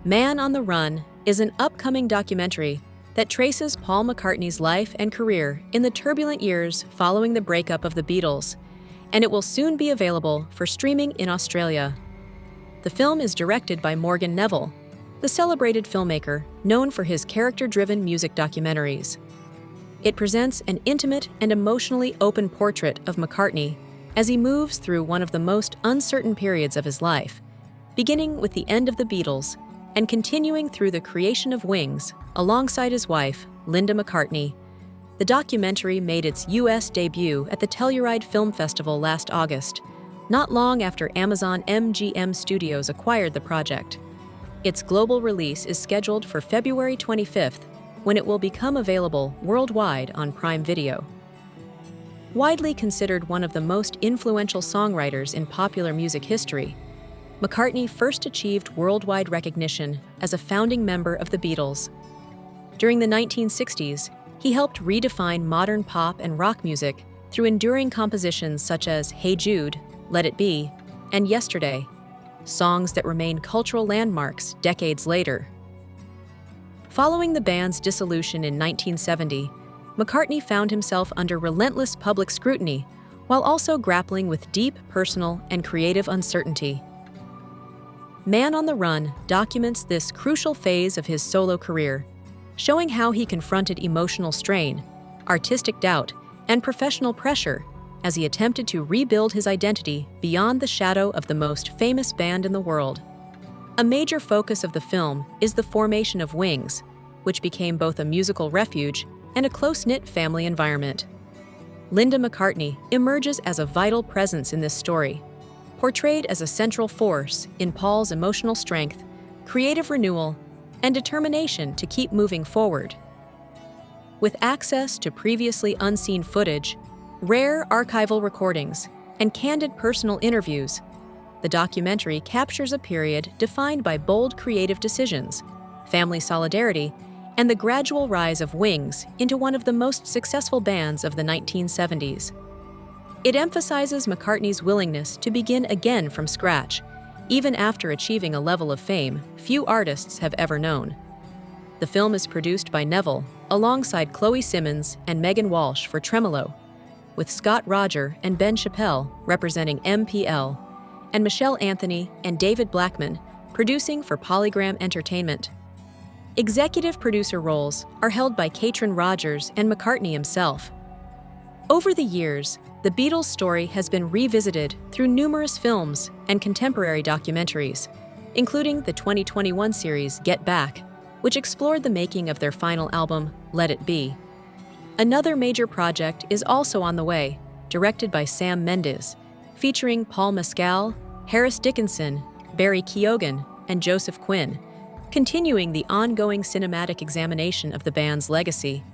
Man on the Run is an upcoming documentary that traces Paul McCartney's life and career in the turbulent years following the breakup of the Beatles, and it will soon be available for streaming in Australia. The film is directed by Morgan Neville, the celebrated filmmaker known for his character-driven music documentaries. It presents an intimate and emotionally open portrait of McCartney as he moves through one of the most uncertain periods of his life, beginning with the end of the Beatles and continuing through the creation of Wings alongside his wife, Linda McCartney. The documentary made its U.S. debut at the Telluride Film Festival last August, not long after Amazon MGM Studios acquired the project. Its global release is scheduled for February 25th, when it will become available worldwide on Prime Video. Widely considered one of the most influential songwriters in popular music history, McCartney first achieved worldwide recognition as a founding member of the Beatles. During the 1960s, he helped redefine modern pop and rock music through enduring compositions such as Hey Jude, Let It Be, and Yesterday, songs that remain cultural landmarks decades later. Following the band's dissolution in 1970, McCartney found himself under relentless public scrutiny while also grappling with deep personal and creative uncertainty. Man on the Run documents this crucial phase of his solo career, showing how he confronted emotional strain, artistic doubt, and professional pressure as he attempted to rebuild his identity beyond the shadow of the most famous band in the world. A major focus of the film is the formation of Wings, which became both a musical refuge and a close-knit family environment. Linda McCartney emerges as a vital presence in this story, portrayed as a central force in Paul's emotional strength, creative renewal, and determination to keep moving forward. With access to previously unseen footage, rare archival recordings, and candid personal interviews, the documentary captures a period defined by bold creative decisions, family solidarity, and the gradual rise of Wings into one of the most successful bands of the 1970s. It emphasizes McCartney's willingness to begin again from scratch, even after achieving a level of fame few artists have ever known. The film is produced by Neville, alongside Chloe Simmons and Megan Walsh for Tremolo, with Scott Roger and Ben Chappelle representing MPL, and Michelle Anthony and David Blackman producing for Polygram Entertainment. Executive producer roles are held by Katrin Rogers and McCartney himself. Over the years, the Beatles' story has been revisited through numerous films and contemporary documentaries, including the 2021 series Get Back, which explored the making of their final album, Let It Be. Another major project is also on the way, directed by Sam Mendes, featuring Paul Mescal, Harris Dickinson, Barry Keoghan, and Joseph Quinn, continuing the ongoing cinematic examination of the band's legacy.